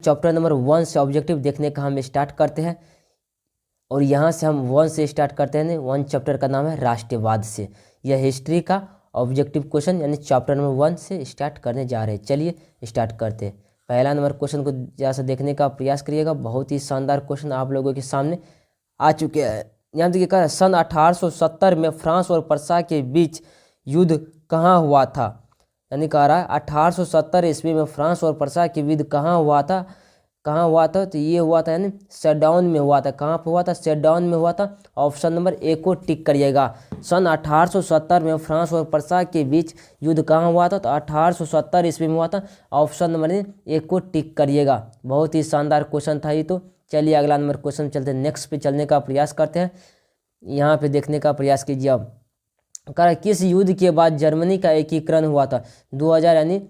Chapter number 1 से objective देखने का हम स्टार्ट करते हैं और यहाँ से हम 1 से स्टार्ट करते हैं। 1 चैप्टर का नाम है राष्ट्रवाद से। यह हिस्ट्री का ऑब्जेक्टिव क्वेश्चन यानी चैप्टर नंबर 1 से स्टार्ट करने जा रहे हैं। चलिए स्टार्ट करते हैं। पहला नंबर क्वेश्चन को जरा सा देखने का प्रयास करिएगा। बहुत ही शानदार क्वेश्चन आप लोगों के सामने आ चुके हैं। यहाँ देखिए कहा सन 1870 में फ्रांस और प्रसा के बीच युद्ध कहाँ हुआ था। यानी कह रहा है 1870 ईस्वी में फ्रांस और प्रसा के युद्ध कहाँ हुआ था। तो ये हुआ था यानी सेडाउन में हुआ था। कहाँ पर हुआ था? सेडाउन में हुआ था। ऑप्शन नंबर ए को टिक करिएगा। सन 1870 में फ्रांस और प्रसा के बीच युद्ध कहाँ हुआ था? तो 1870 ईस्वी में हुआ था। ऑप्शन नंबर ए को टिक करिएगा। बहुत ही शानदार क्वेश्चन था ये तो। चलिए अगला नंबर क्वेश्चन चलते हैं। नेक्स्ट पे चलने का प्रयास करते हैं। यहाँ पे देखने का प्रयास कीजिए। अब कह रहा किस युद्ध के बाद जर्मनी का एकीकरण हुआ था? 2000 यानी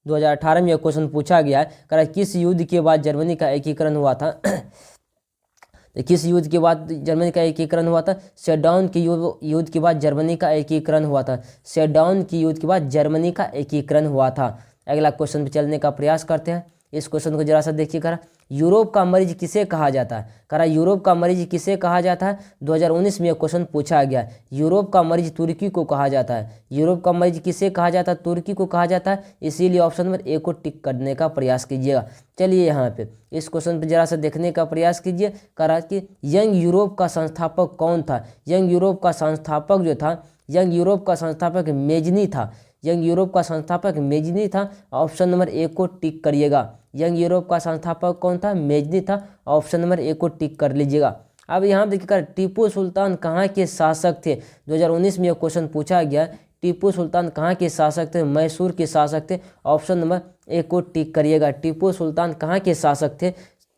2018 में यह क्वेश्चन पूछा गया है। कह रहा किस युद्ध के बाद जर्मनी का एकीकरण हुआ था? तो किस युद्ध के बाद जर्मनी का एकीकरण हुआ था? सेडाउन की युद्ध के बाद जर्मनी का एकीकरण हुआ था। सेडाउन की युद्ध के बाद जर्मनी का एकीकरण हुआ था। अगला क्वेश्चन पे चलने का प्रयास करते हैं। इस क्वेश्चन को जरा सा देखिए। कह रहा यूरोप का मरीज किसे कहा जाता है? कह रहा यूरोप का मरीज किसे कहा जाता है? 2019 में यह क्वेश्चन पूछा गया। यूरोप का मरीज तुर्की को कहा जाता है। यूरोप का मरीज किसे कहा जाता है? तुर्की को कहा जाता है। इसीलिए ऑप्शन नंबर ए को टिक करने का प्रयास कीजिएगा। चलिए यहाँ पे इस क्वेश्चन पे जरा सा देखने का प्रयास कीजिए। कह रहा कि यंग यूरोप का संस्थापक कौन था? यंग यूरोप का संस्थापक जो था, यंग यूरोप का संस्थापक मेजनी था। यंग यूरोप का संस्थापक मेजनी था। ऑप्शन नंबर ए को टिक करिएगा। यंग यूरोप का संस्थापक कौन था? मेजनी था। ऑप्शन नंबर ए को टिक कर लीजिएगा। अब यहाँ देखिएगा टीपू सुल्तान कहाँ के शासक थे? 2019 में यह क्वेश्चन पूछा गया। टीपू सुल्तान कहाँ के शासक थे? मैसूर के शासक थे। ऑप्शन नंबर ए को टिक करिएगा। टीपू सुल्तान कहाँ के शासक थे?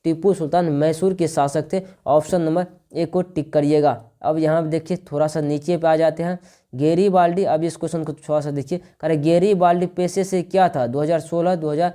टीपू सुल्तान मैसूर के शासक थे। ऑप्शन नंबर ए को टिक करिएगा। अब यहाँ देखिए थोड़ा सा नीचे पे आ जाते हैं। गैरीबाल्डी, अब इस क्वेश्चन को थोड़ा सा देखिए। कह रहे गैरीबाल्डी पेशे से क्या था? 2016,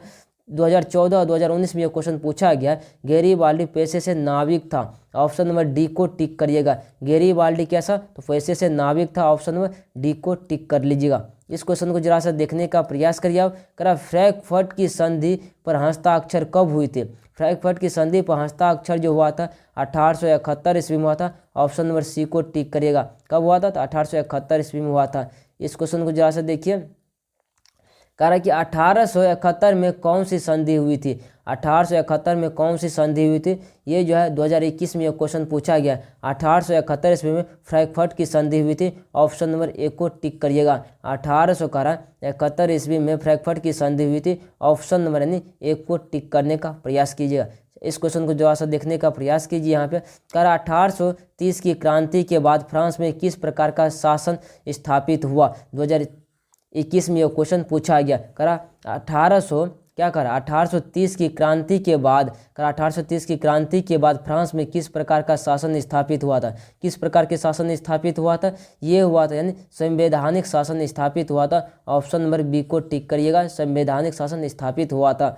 2014 और 2019 में यह क्वेश्चन पूछा गया। गैरीबाल्डी पेशे से नाविक था। ऑप्शन नंबर डी को टिक करिएगा। गैरीबाल्डी कैसा? तो पेशे से नाविक था। ऑप्शन नंबर डी को टिक कर लीजिएगा। इस क्वेश्चन को जरा सा देखने का प्रयास करिए। आप करा फ्रैंकफर्ट की संधि पर हस्ताक्षर कब हुई थी? फ्रैंकफर्ट की संधि पर हस्ताक्षर जो हुआ था 1871 ईस्वी में हुआ था। ऑप्शन नंबर सी को टिक करिएगा। कब हुआ था? तो 1871 ईस्वी में हुआ था। इस क्वेश्चन को जरा सा देखिए। कह रहा कि 1871 में कौन सी संधि हुई थी? 1871 में कौन सी संधि हुई थी? ये जो है 2021 में यह क्वेश्चन पूछा गया। 1871 ईस्वी में फ्रैंकफर्ट की संधि हुई थी। ऑप्शन नंबर ए को टिक करिएगा। 1871 ईस्वी में फ्रैंकफर्ट की संधि हुई थी। ऑप्शन नंबर यानी ए को टिक करने का प्रयास कीजिएगा। इस क्वेश्चन को जरा सा देखने का प्रयास कीजिए। यहाँ पे कह रहा 1830 की क्रांति के बाद फ्रांस में किस प्रकार का शासन स्थापित हुआ? 2021 में यह क्वेश्चन पूछा गया। करा 1830 की क्रांति के बाद, 1830 की क्रांति के बाद फ्रांस में किस प्रकार का शासन स्थापित हुआ था? किस प्रकार के शासन स्थापित हुआ था? ये हुआ था यानी संवैधानिक शासन स्थापित हुआ था। ऑप्शन नंबर बी को टिक करिएगा। संवैधानिक शासन स्थापित हुआ था।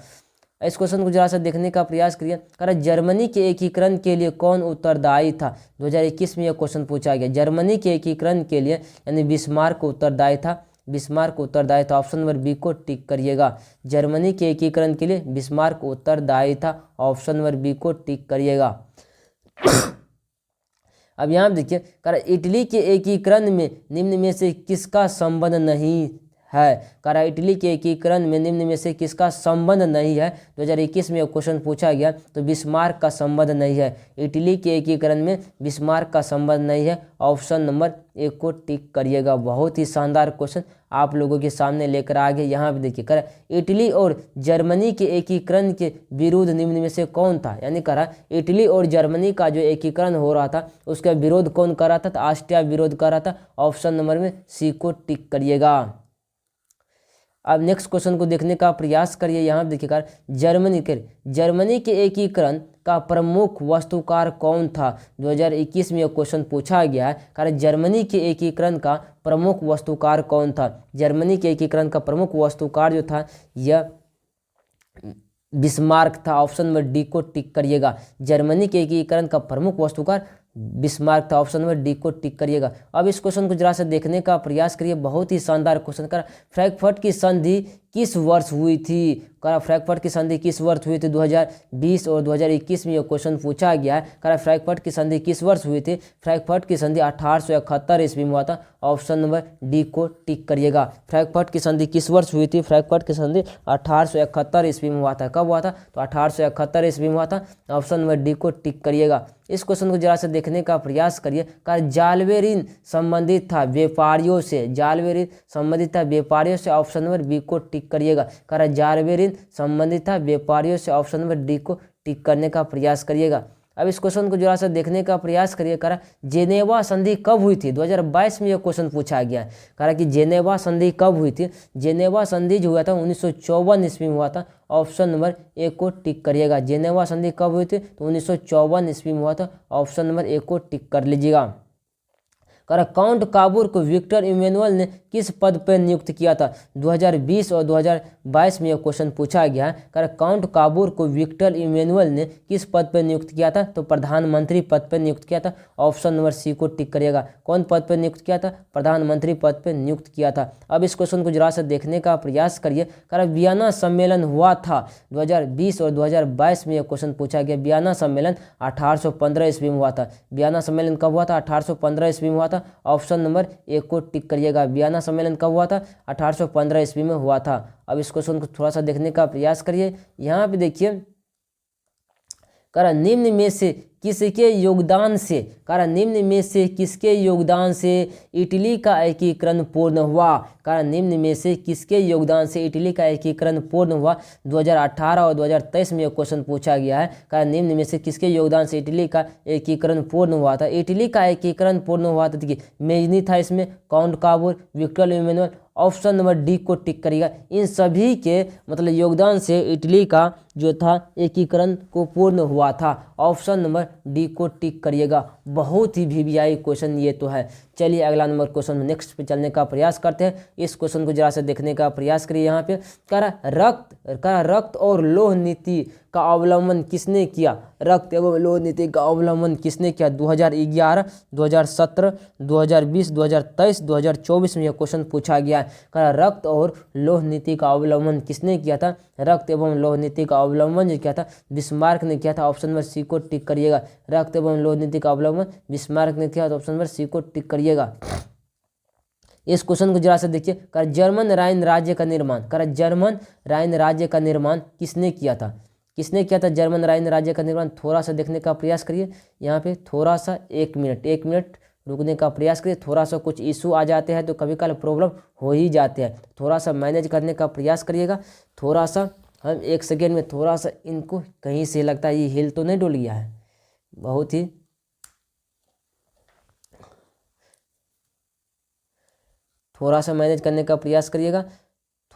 इस क्वेश्चन को जरा सा देखने का प्रयास करिए। कह रहा जर्मनी के एकीकरण के लिए कौन उत्तरदायी था? 2021 में यह क्वेश्चन पूछा गया। जर्मनी के एकीकरण के लिए यानी बिस्मार्क उत्तरदायी था। बिस्मार्क उत्तरदायी था। ऑप्शन नंबर बी को टिक करिएगा। जर्मनी के एकीकरण के लिए बिस्मार्क उत्तरदायी था। ऑप्शन नंबर बी को टिक करिएगा। अब यहाँ देखिए कह रहा इटली के एकीकरण में निम्न में से किसका संबंध नहीं है? कह रहा इटली के एकीकरण में निम्न में से किसका संबंध नहीं है? 2021 में यह क्वेश्चन पूछा गया। तो बिस्मार्क का संबंध नहीं है। इटली के एकीकरण में बिस्मार्क का संबंध नहीं है। ऑप्शन नंबर ए को टिक करिएगा। बहुत ही शानदार क्वेश्चन आप लोगों के सामने लेकर आ गए। यहाँ पे देखिए कह रहा इटली और जर्मनी के एकीकरण के विरुद्ध निम्न में से कौन था? यानी कह रहा इटली और जर्मनी का जो एकीकरण हो रहा था उसका विरोध कौन कर रहा था? तो ऑस्ट्रिया विरोध कर रहा था। ऑप्शन नंबर में सी को टिक करिएगा। अब नेक्स्ट क्वेश्चन को देखने का प्रयास करिए। यहाँ देखिएगा जर्मनी के एकीकरण का प्रमुख वास्तुकार कौन था? 2021 में यह क्वेश्चन पूछा गया है। कारण जर्मनी के एकीकरण का प्रमुख वास्तुकार कौन था? जर्मनी के एकीकरण का प्रमुख वास्तुकार जो था यह बिस्मार्क था। ऑप्शन नंबर डी को टिक करिएगा। जर्मनी के एकीकरण का प्रमुख वास्तुकार बिस्मार्क था। ऑप्शन नंबर डी को टिक करिएगा। अब इस क्वेश्चन को जरा से देखने का प्रयास करिए। बहुत ही शानदार क्वेश्चन कर फ्रैंकफर्ट की संधि किस वर्ष हुई थी? करा फ्रैंकफर्ट की संधि किस वर्ष हुई थी? 2020 और 2021 में ये क्वेश्चन पूछा गया है। करा फ्रैंकफर्ट की संधि किस वर्ष हुई थी? फ्रैंकफर्ट की संधि 1871 ईस्वी में हुआ था। ऑप्शन नंबर डी को टिक करिएगा। फ्रैंकफर्ट की संधि किस वर्ष हुई थी? फ्रैंकफर्ट की संधि 1871 ईस्वी में हुआ था। कब हुआ था? तो 1871 ईस्वी में हुआ था। ऑप्शन नंबर डी को टिक करिएगा। इस क्वेश्चन को जरा से देखने का प्रयास करिए। का जालवे ऋण संबंधित था व्यापारियों से, जालवे ऋण संबंधित था व्यापारियों से। ऑप्शन नंबर बी को टिक करिएगा। कह जालवे ऋण संबंधित था व्यापारियों से। ऑप्शन नंबर डी को टिक करने का प्रयास करिएगा। अब इस क्वेश्चन को जरा सा देखने का प्रयास करिए। कह जेनेवा संधि कब हुई थी? 2022 में यह क्वेश्चन पूछा गया है। कह कि जेनेवा संधि कब हुई थी? जेनेवा संधि जो हुआ था 1954 ईस्वी में हुआ था। ऑप्शन नंबर ए को टिक करिएगा। जेनेवा संधि कब हुई थी? तो 1954 ईस्वी में हुआ था। ऑप्शन नंबर ए को टिक कर लीजिएगा। कह काउंट काबूर को विक्टर इमैनुअल ने किस पद पर नियुक्त किया था? 2020 और 2022 में यह क्वेश्चन पूछा गया है। कह काउंट काबूर को विक्टर इमैनुअल ने किस पद पर नियुक्त किया था? तो प्रधानमंत्री पद पर नियुक्त किया था। ऑप्शन नंबर सी को टिक करिएगा। कौन पद पर नियुक्त किया था? प्रधानमंत्री पद पर नियुक्त किया था। अब इस क्वेश्चन को जरा से देखने का प्रयास करिए। कह वियना सम्मेलन हुआ था 2020 और 2022 में यह क्वेश्चन पूछा गया। वियना सम्मेलन 1815 ईस्वी में हुआ था। वियना सम्मेलन कब हुआ था? 1815 ईस्वी में हुआ था। ऑप्शन नंबर ए को टिक करिएगा। वियना सम्मेलन कब हुआ था? 1815 ईस्वी में हुआ था। अब इस क्वेश्चन को थोड़ा सा देखने का प्रयास करिए। यहाँ पे देखिए, कह निम्न में से किसके योगदान से, कह निम्न में से किसके योगदान से इटली का एकीकरण पूर्ण हुआ? कह निम्न में से किसके योगदान से इटली का एकीकरण पूर्ण हुआ? 2018 और 2023 में यह क्वेश्चन पूछा गया है। कह निम्न में से किसके योगदान से इटली का एकीकरण पूर्ण हुआ था? इटली का एकीकरण पूर्ण हुआ था। देखिए मेजनी था इसमें, Count Cavour, Victor Emmanuel. Option number D को टिक करिएगा। इन सभी के मतलब योगदान से इटली का जो था एकीकरण को पूर्ण हुआ था। ऑप्शन नंबर डी को टिक करिएगा। बहुत ही वीवीआई क्वेश्चन ये तो है। चलिए अगला नंबर क्वेश्चन में नेक्स्ट पे चलने का प्रयास करते हैं। इस क्वेश्चन को जरा से देखने का प्रयास करिए। यहाँ पे कह रक्त और लोह नीति का अवलंबन किसने किया? रक्त एवं लोह नीति का अवलंबन किसने किया? 2011, 2017, 2020, 2023, 2024 में यह क्वेश्चन पूछा गया है। कह रक्त और लोह नीति का अवलंबन किसने किया था? रक्त एवं लोह नीति का अवलंबन जो किया था बिस्मार्क ने किया था। ऑप्शन नंबर सी को टिक करिएगा। रक्त एवं लोह नीति का अवलंबन बिस्मार्क ने किया, तो ऑप्शन नंबर सी को टिक करिएगा। इस क्वेश्चन को जरा से देखिए। कर जर्मन राइन राज्य का निर्माण, कर जर्मन राइन राज्य का निर्माण किसने किया था? किसने किया था जर्मन राइन राज्य का निर्माण? थोड़ा सा देखने का प्रयास करिए। यहाँ पे थोड़ा सा एक मिनट रुकने का प्रयास करिए। थोड़ा सा कुछ इशू आ जाते हैं तो कभी कल प्रॉब्लम हो ही जाते हैं। थोड़ा सा मैनेज करने का प्रयास करिएगा। थोड़ा सा हम एक सेकेंड में थोड़ा सा इनको कहीं से लगता है ये हिल तो नहीं डुल गया है, बहुत ही थोड़ा सा मैनेज करने का प्रयास करिएगा।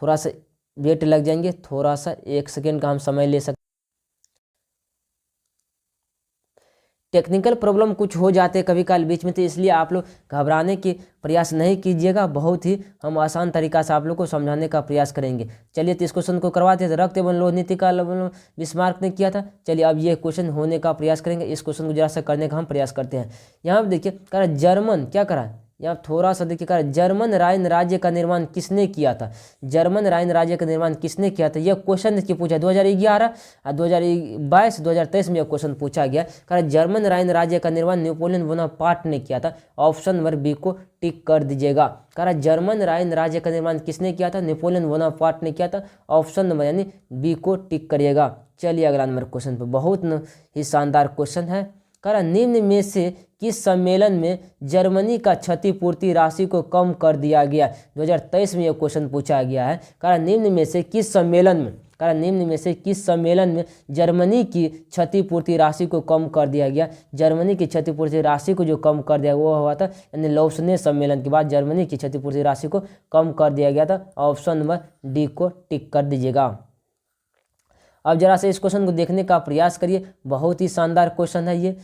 थोड़ा सा वेट लग जाएंगे, थोड़ा सा एक सेकेंड का हम समय ले सकते। टेक्निकल प्रॉब्लम कुछ हो जाते हैं कभी काल बीच में, तो इसलिए आप लोग घबराने की प्रयास नहीं कीजिएगा। बहुत ही हम आसान तरीका से आप लोग को समझाने का प्रयास करेंगे। चलिए तो इस क्वेश्चन को करवाते हैं। रक्त एवं लोह नीति का बिस्मार्क ने किया था। चलिए अब ये क्वेश्चन होने का प्रयास करेंगे। इस क्वेश्चन को जरा सा करने का हम प्रयास करते हैं। यहाँ पर देखिए कह रहा जर्मन क्या करा, यहाँ थोड़ा सा देखिए कह जर्मन राइन राज्य का निर्माण किसने किया था? जर्मन राइन राज्य का निर्माण किसने किया था? यह क्वेश्चन की पूछा 2011 और 2022, 2023 में यह क्वेश्चन पूछा गया। कह जर्मन राइन राज्य का निर्माण नेपोलियन बोनापार्ट ने किया था। ऑप्शन नंबर बी को टिक कर दीजिएगा। कह जर्मन राइन राज्य का निर्माण किसने किया था? नेपोलियन बोनापार्ट ने किया था। ऑप्शन नंबर यानी बी को टिक करिएगा। चलिए अगला नंबर क्वेश्चन पर बहुत ही शानदार क्वेश्चन है। कह निम्न में से किस सम्मेलन में जर्मनी का क्षतिपूर्ति राशि को कम कर दिया गया? 2023 में यह क्वेश्चन पूछा गया है। कह निम्न में से किस सम्मेलन में, कह निम्न में से किस सम्मेलन में जर्मनी की क्षतिपूर्ति राशि को कम कर दिया गया? जर्मनी की क्षतिपूर्ति राशि को जो कम कर दिया वो हुआ था यानी लौसने सम्मेलन के बाद जर्मनी की क्षतिपूर्ति राशि को कम कर दिया गया था। ऑप्शन नंबर डी को टिक कर दीजिएगा। अब जरा से इस क्वेश्चन को देखने का प्रयास करिए। बहुत ही शानदार क्वेश्चन है ये।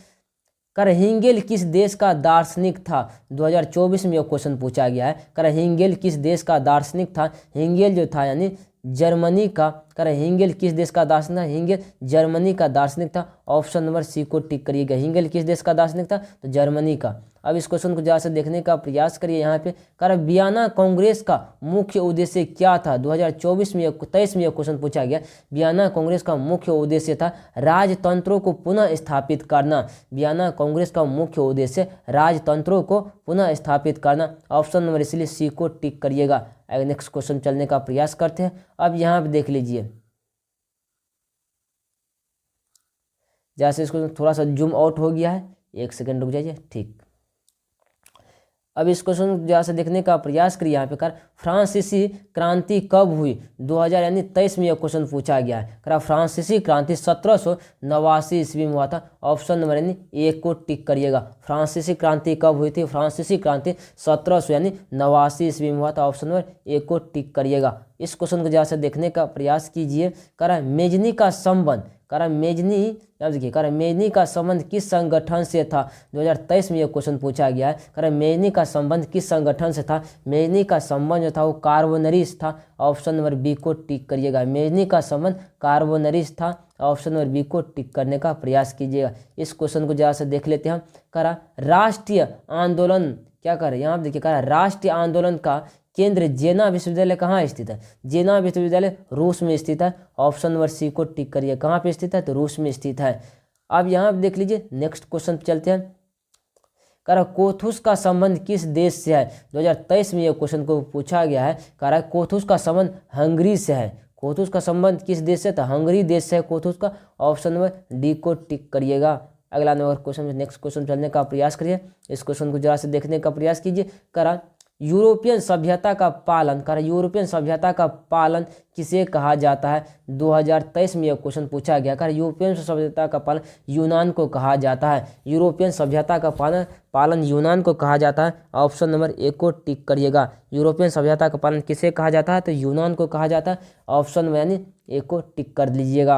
कर हिंगेल किस देश का दार्शनिक था? 2024 में यह क्वेश्चन पूछा गया है। कर हिंगेल किस देश का दार्शनिक था? हिंगेल जो था यानी जर्मनी का। कर हिंगेल किस देश का दार्शनिक था? हिंगेल जर्मनी का दार्शनिक था। ऑप्शन नंबर सी को टिक करिएगा। हिंगेल किस देश का दार्शनिक था? तो जर्मनी का। अब इस क्वेश्चन को जरा से देखने का प्रयास करिए यहाँ पे। कारण वियना कांग्रेस का मुख्य उद्देश्य क्या था? 2024 में 23 में यह क्वेश्चन पूछा गया। वियना कांग्रेस का मुख्य उद्देश्य था राजतंत्रों को पुनः स्थापित करना। वियना कांग्रेस का मुख्य उद्देश्य राजतंत्रों को पुनः स्थापित करना। ऑप्शन नंबर इसलिए सी को टिक करिएगा। नेक्स्ट क्वेश्चन चलने का प्रयास करते हैं। अब यहाँ पे देख लीजिए, जैसे इसको थोड़ा सा जूम आउट हो गया है, 1 सेकंड रुक जाइए। ठीक, अब इस क्वेश्चन जैसे देखने का प्रयास करिए यहाँ पे। कर फ्रांसीसी क्रांति कब हुई? 2023 में यह क्वेश्चन पूछा गया है। कर फ्रांसीसी क्रांति 1789 ईस्वी में हुआ था। ऑप्शन नंबर ए को टिक करिएगा। फ्रांसीसी क्रांति कब हुई थी? फ्रांसीसी क्रांति 1789 ईस्वी में हुआ था। ऑप्शन नंबर ए को टिक करिएगा। इस क्वेश्चन को जैसे देखने का प्रयास कीजिए। कर मेजनी का संबंध, कारण मेजनी, अब देखिए, कारण मेजनी का संबंध किस संगठन से था? 2023 में यह क्वेश्चन पूछा गया है। कारण मेजनी का संबंध किस संगठन से था? मेजनी का संबंध जो था वो कार्बोनरीज था। ऑप्शन नंबर बी को टिक करिएगा। मेजनी का संबंध कार्बोनरीज था। ऑप्शन नंबर बी को टिक करने का प्रयास कीजिएगा। इस क्वेश्चन को जरा से देख लेते हैं। करा राष्ट्रीय आंदोलन क्या करे? यहाँ पे देखिए, करा राष्ट्रीय आंदोलन का केंद्र जेना विश्वविद्यालय कहाँ स्थित है? जेना विश्वविद्यालय रूस में स्थित है। ऑप्शन नंबर सी को टिक करिए। कहाँ पे स्थित है? तो रूस में स्थित है। अब यहाँ पे देख लीजिए, नेक्स्ट क्वेश्चन पे चलते हैं। कह रहा कोथुस का संबंध किस देश से है? 2023 में यह क्वेश्चन को पूछा गया है। कह रहा कोथुस का संबंध हंगरी से है। कोथुस का संबंध किस देश से? तो हंगरी देश से है कोथुस का। ऑप्शन नंबर डी को टिक करिएगा। अगला नंबर क्वेश्चन, नेक्स्ट क्वेश्चन चलने का प्रयास करिए। इस क्वेश्चन को जरा से देखने का प्रयास कीजिए। करा यूरोपियन सभ्यता का पालन, कर यूरोपियन सभ्यता का पालन किसे कहा जाता है? 2023 में यह क्वेश्चन पूछा गया। कर यूरोपियन सभ्यता का पालन यूनान को कहा जाता है। यूरोपियन सभ्यता का पालन यूनान को कहा जाता है। ऑप्शन नंबर ए को टिक करिएगा। यूरोपियन सभ्यता का पालन किसे कहा जाता है? तो यूनान को कहा जाता है। ऑप्शन में यानी ए को टिक कर लीजिएगा।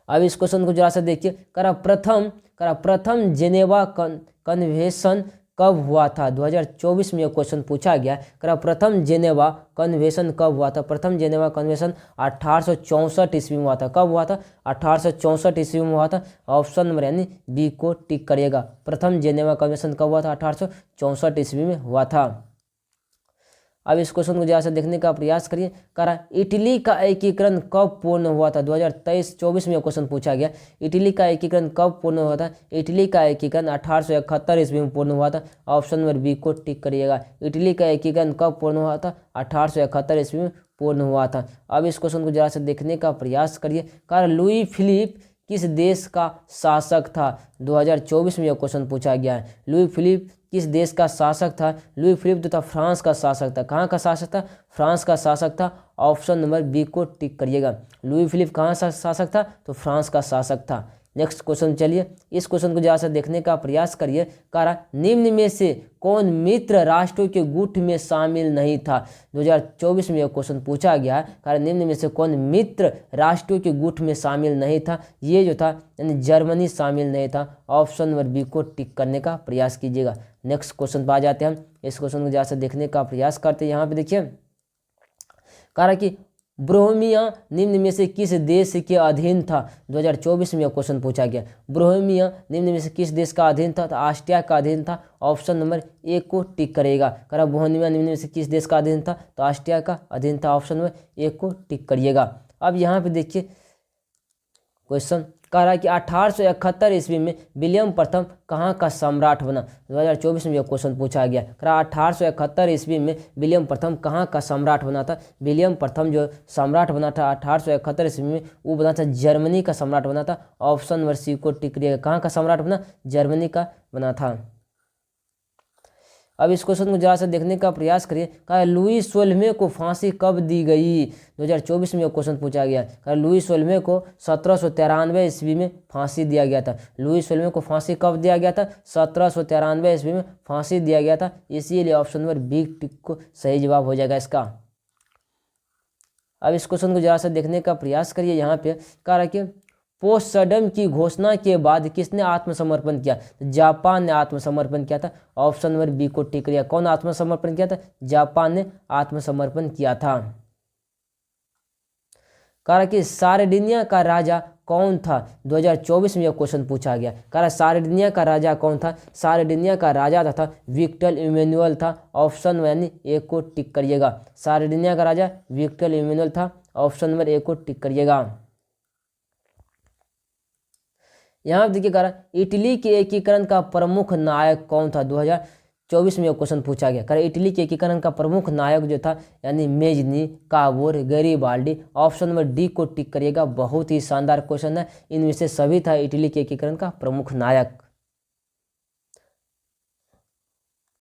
अब इस क्वेश्चन को जरा सा देखिए। करा प्रथम जेनेवा कन्वेंशन कब हुआ था? 2024 में यह क्वेश्चन पूछा गया। करा प्रथम जेनेवा कन्वेंशन कब हुआ था? प्रथम जेनेवा कन्वेंशन 1864 ईस्वी में हुआ था। कब हुआ था? 1864 ईस्वी में हुआ था। ऑप्शन नंबर यानी बी को टिक करिएगा। प्रथम जेनेवा कन्वेंशन कब हुआ था? 1864 ईस्वी में हुआ था। अब इस क्वेश्चन को जरा से देखने का प्रयास करिए। करा इटली का एकीकरण कब पूर्ण हुआ था? 2023-24 में क्वेश्चन पूछा गया। इटली का एकीकरण कब पूर्ण हुआ था? इटली का एकीकरण 1871 ईस्वी में पूर्ण हुआ था। ऑप्शन नंबर बी को टिक करिएगा। इटली का एकीकरण कब पूर्ण हुआ था? 1871 ईस्वी में पूर्ण हुआ था। अब इस क्वेश्चन को जरा से देखने का प्रयास करिए। करा लुई फिलिप किस देश का शासक था? 2024 में यह क्वेश्चन पूछा गया है। लुई फिलिप किस देश का शासक था? लुई फिलिप जो था फ्रांस का शासक था। कहाँ का शासक था? फ्रांस का शासक था। ऑप्शन नंबर बी को टिक करिएगा। लुई फिलिप कहाँ का शासक था? तो फ्रांस का शासक था। नेक्स्ट क्वेश्चन चलिए, इस क्वेश्चन को जरा सा देखने का प्रयास करिए। करा निम्न में से कौन मित्र राष्ट्रों के गुट में शामिल नहीं था? 2024 में यह क्वेश्चन पूछा गया है। करा निम्न में से कौन मित्र राष्ट्रों के गुट में शामिल नहीं था? ये जो था यानी जर्मनी शामिल नहीं था। ऑप्शन नंबर बी को टिक करने का प्रयास कीजिएगा। नेक्स्ट क्वेश्चन पर आ जाते हैं हम। इस क्वेश्चन को जरा सा देखने का प्रयास करते हैं। यहाँ पे देखिए, कहा कि ब्रोहमिया निम्न में से किस देश के अधीन था? 2024 में यह क्वेश्चन पूछा गया। ब्रोहमिया निम्न में से किस देश का अधीन था? तो ऑस्ट्रिया का अधीन था। ऑप्शन नंबर ए को टिक करेगा। करा ब्रोहमिया निम्न में से किस देश का अधीन था? तो ऑस्ट्रिया का अधीन था। ऑप्शन नंबर ए को टिक करिएगा। अब यहाँ पे देखिए क्वेश्चन कह रहा है कि 1871 ईस्वी में विलियम प्रथम कहाँ का सम्राट बना? 2024 में यह क्वेश्चन पूछा गया। कह रहा 1871 ईस्वी में विलियम प्रथम कहाँ का सम्राट बना था? विलियम प्रथम जो सम्राट बना था 1871 ईस्वी में, वो बना था जर्मनी का सम्राट बना था। ऑप्शन नंबर सी को टिक करिएगा। कहाँ का सम्राट बना? जर्मनी का बना था। अब इस क्वेश्चन को जरा सा देखने का प्रयास करिए। कहा लुई 16वें को फांसी कब दी गई? 2024 में यह क्वेश्चन पूछा गया। कहा लुई 16वें को 1793 ईस्वी में फांसी दिया गया था। लुई 16वें को फांसी कब दिया गया था? 1793 ईस्वी में फांसी दिया गया था। इसीलिए ऑप्शन नंबर बी टिक को सही जवाब हो जाएगा इसका। अब इस क्वेश्चन को जरा सा देखने का प्रयास करिए। यहाँ पे कह रहा कि पोस्टसडम की घोषणा के बाद किसने आत्मसमर्पण किया? जापान ने आत्मसमर्पण किया था। ऑप्शन नंबर बी को टिक किया। कौन आत्मसमर्पण किया था? जापान ने आत्मसमर्पण किया था। कहा कि सार्डिनिया का राजा कौन था? 2024 में यह क्वेश्चन पूछा गया। कह रहा सार्डिनिया का राजा कौन था? सार्डिनिया का राजा था विक्टर इमैनुअल था। ऑप्शन यानी ए को टिक करिएगा। सार्डिनिया का राजा विक्टर इमैनुअल था। ऑप्शन नंबर ए को टिक करिएगा। यहाँ देखिए कह रहा इटली के एकीकरण का प्रमुख नायक कौन था? 2024 में यह क्वेश्चन पूछा गया। कह इटली के एकीकरण का प्रमुख नायक जो था यानी Mazzini, काबूर, Garibaldi. Option number D को टिक करिएगा। बहुत ही शानदार क्वेश्चन है। इनमें से सभी था इटली के एकीकरण का प्रमुख नायक।